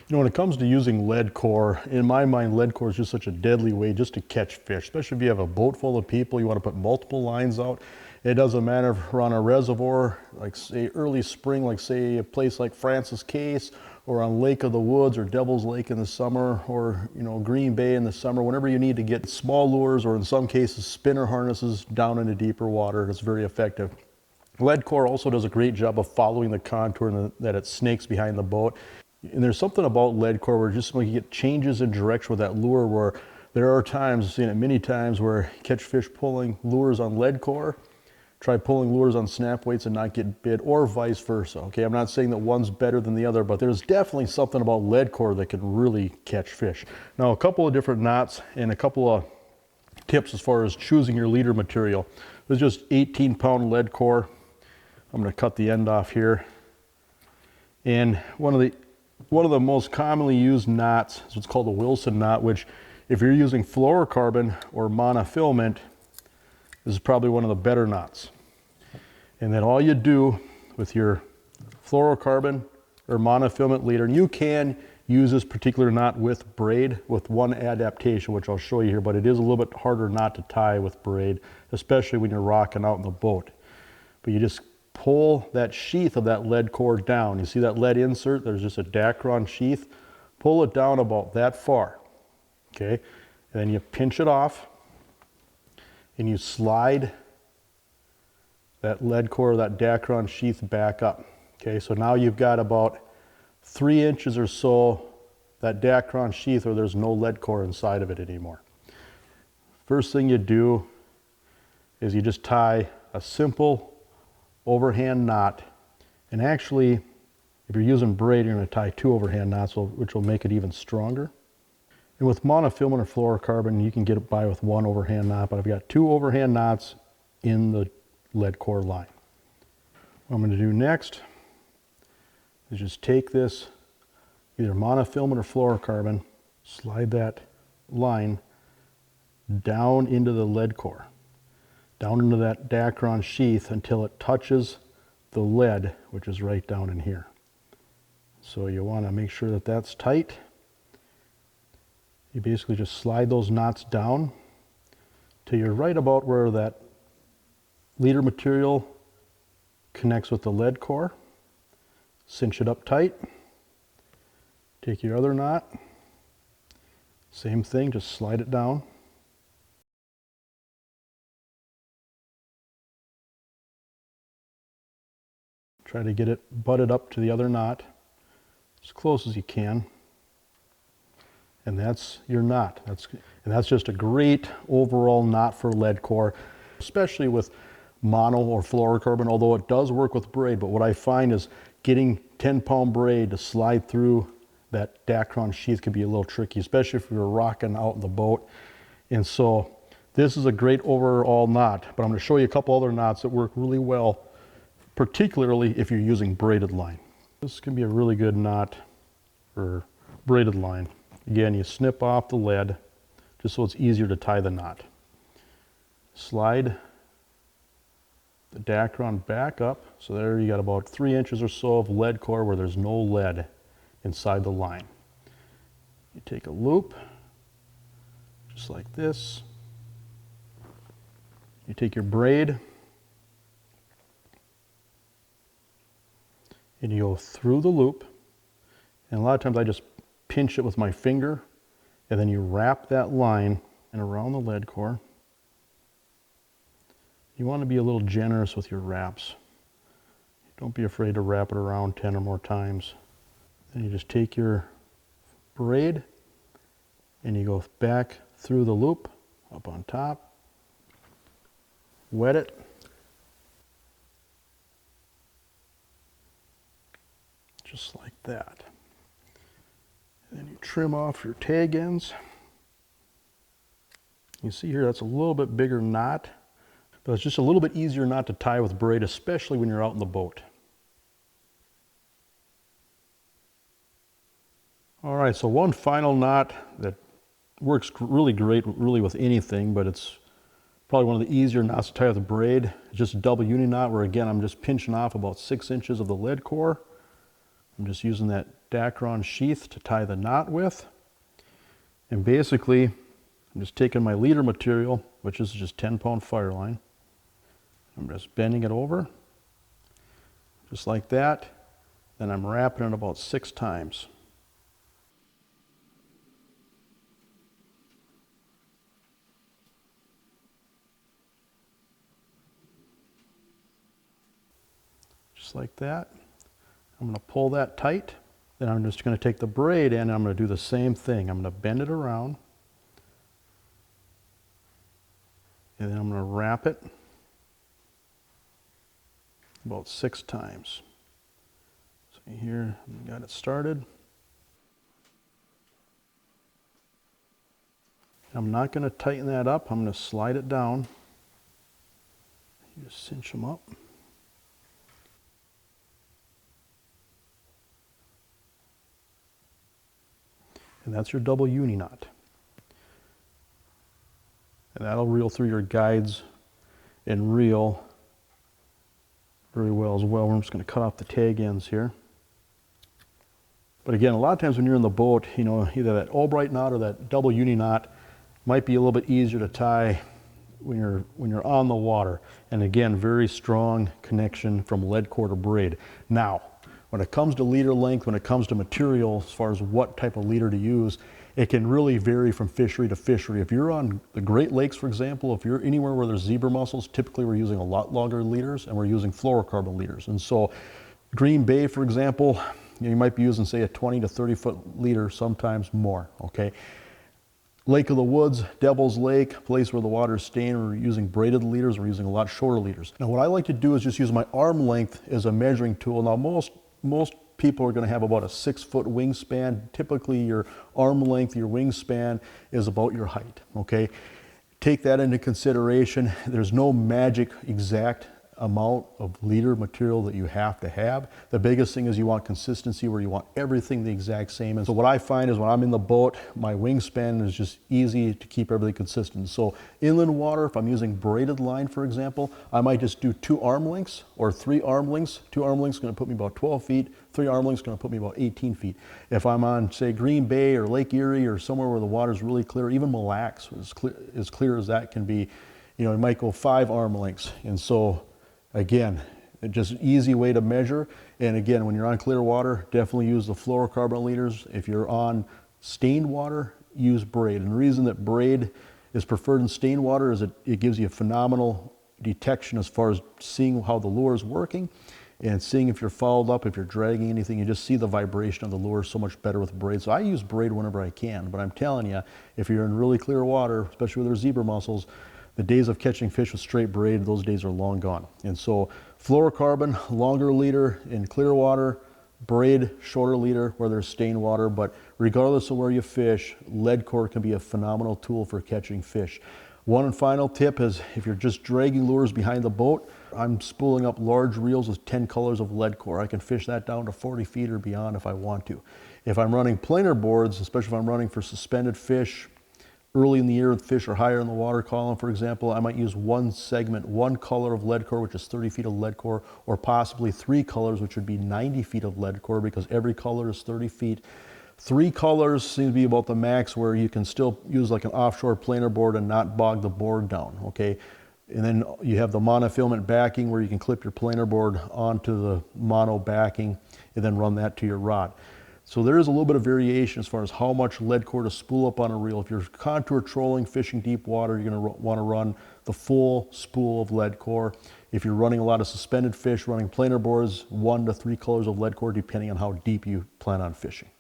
You know, when it comes to using lead core, in my mind, lead core is just such a deadly way just to catch fish, especially if you have a boat full of people, you want to put multiple lines out. It doesn't matter if we're on a reservoir, like say early spring, like say a place like Francis Case, or on Lake of the Woods or Devil's Lake in the summer, or you know, Green Bay in the summer, whenever you need to get small lures, or in some cases spinner harnesses down into deeper water, it's very effective. Lead core also does a great job of following the contour that it snakes behind the boat. And there's something about lead core where just when you get changes in direction with that lure, where there are times, I've seen it many times, where you catch fish pulling lures on lead core, try pulling lures on snap weights and not get bit, or vice versa. Okay, I'm not saying that one's better than the other, but there's definitely something about lead core that can really catch fish. Now, a couple of different knots and a couple of tips as far as choosing your leader material. There's just 18-pound lead core. I'm going to cut the end off here. And one of the most commonly used knots is what's called a Willis knot, which if you're using fluorocarbon or monofilament, this is probably one of the better knots. And then all you do with your fluorocarbon or monofilament leader, and you can use this particular knot with braid with one adaptation, which I'll show you here, but it is a little bit harder knot to tie with braid, especially when you're rocking out in the boat. But you just pull that sheath of that lead core down. You see that lead insert? There's just a Dacron sheath. Pull it down about that far, okay? And then you pinch it off and you slide that lead core, that Dacron sheath back up. Okay, so now you've got about 3 inches or so that Dacron sheath where there's no lead core inside of it anymore. First thing you do is you just tie a simple overhand knot, and actually if you're using braid, you're going to tie 2 overhand knots, which will make it even stronger. And with monofilament or fluorocarbon, you can get it by with 1 overhand knot, but I've got 2 overhand knots in the lead core line. What I'm going to do next is just take this, either monofilament or fluorocarbon, slide that line down into the lead core, down into that Dacron sheath until it touches the lead, which is right down in here. So you want to make sure that that's tight. You basically just slide those knots down till you're right about where that leader material connects with the lead core. Cinch it up tight. Take your other knot. Same thing, just slide it down. Try to get it butted up to the other knot as close as you can. And that's your knot. That's just a great overall knot for lead core, especially with mono or fluorocarbon, although it does work with braid. But what I find is getting 10-pound braid to slide through that Dacron sheath can be a little tricky, especially if you're rocking out in the boat. And so this is a great overall knot, but I'm going to show you a couple other knots that work really well, particularly if you're using braided line. This can be a really good knot for braided line. Again, you snip off the lead just so it's easier to tie the knot. Slide the Dacron back up. So there you got about 3 inches or so of lead core where there's no lead inside the line. You take a loop, just like this. You take your braid and you go through the loop. And a lot of times I just pinch it with my finger, and then you wrap that line and around the lead core. You want to be a little generous with your wraps. Don't be afraid to wrap it around 10 or more times. Then you just take your braid and you go back through the loop up on top, wet it, just like that. Then you trim off your tag ends. You see here, that's a little bit bigger knot, but it's just a little bit easier knot to tie with braid, especially when you're out in the boat. All right, so one final knot that works really great really with anything, but it's probably one of the easier knots to tie with braid. It's just a double uni knot where, again, I'm just pinching off about 6 inches of the lead core. I'm just using that Dacron sheath to tie the knot with. And basically, I'm just taking my leader material, which is just 10-pound fire line. I'm just bending it over, just like that. Then I'm wrapping it about 6 times. Just like that. I'm going to pull that tight. Then I'm just going to take the braid in and I'm going to do the same thing. I'm going to bend it around. And then I'm going to wrap it about 6 times. So here, I got it started. I'm not going to tighten that up. I'm going to slide it down. You just cinch them up. And that's your double uni knot. And that'll reel through your guides and reel very well as well. We're just going to cut off the tag ends here. But again, a lot of times when you're in the boat, you know, either that Albright knot or that double uni knot might be a little bit easier to tie when you're on the water. And again, very strong connection from lead core to braid. Now, when it comes to leader length, when it comes to material, as far as what type of leader to use, it can really vary from fishery to fishery. If you're on the Great Lakes, for example, if you're anywhere where there's zebra mussels, typically we're using a lot longer leaders and we're using fluorocarbon leaders. And so Green Bay, for example, you might be using, say, a 20 to 30 foot leader, sometimes more, okay? Lake of the Woods, Devil's Lake, place where the water is staying, we're using braided leaders, we're using a lot shorter leaders. Now what I like to do is just use my arm length as a measuring tool. Now most people are going to have about a 6-foot wingspan. Typically your arm length, your wingspan is about your height, okay? Take that into consideration. There's no magic exact amount of leader material that you have to have. The biggest thing is you want consistency, where you want everything the exact same. And so what I find is when I'm in the boat, my wingspan is just easy to keep everything consistent. So inland water, if I'm using braided line, for example, I might just do 2 arm lengths or 3 arm lengths. 2 arm lengths is going to put me about 12 feet. 3 arm lengths is going to put me about 18 feet. If I'm on, say, Green Bay or Lake Erie or somewhere where the water is really clear, even Mille Lacs, as clear as that can be, you know, it might go 5 arm lengths. And so again, just an easy way to measure. And again, when you're on clear water, definitely use the fluorocarbon leaders. If you're on stained water, use braid. And the reason that braid is preferred in stained water is it gives you a phenomenal detection as far as seeing how the lure is working and seeing if you're fouled up, if you're dragging anything. You just see the vibration of the lure so much better with braid. So I use braid whenever I can, but I'm telling you, if you're in really clear water, especially with their zebra mussels, the days of catching fish with straight braid, those days are long gone. And so fluorocarbon, longer leader in clear water, braid, shorter leader where there's stained water. But regardless of where you fish, lead core can be a phenomenal tool for catching fish. One and final tip is if you're just dragging lures behind the boat, I'm spooling up large reels with 10 colors of lead core. I can fish that down to 40 feet or beyond if I want to. If I'm running planer boards, especially if I'm running for suspended fish, early in the year, fish are higher in the water column, for example, I might use one segment, one color of lead core, which is 30 feet of lead core, or possibly 3 colors, which would be 90 feet of lead core, because every color is 30 feet. 3 colors seems to be about the max, where you can still use like an offshore planer board and not bog the board down, okay? And then you have the monofilament backing, where you can clip your planer board onto the mono backing and then run that to your rod. So there is a little bit of variation as far as how much lead core to spool up on a reel. If you're contour trolling, fishing deep water, you're going to want to run the full spool of lead core. If you're running a lot of suspended fish, running planer boards, 1 to 3 colors of lead core, depending on how deep you plan on fishing.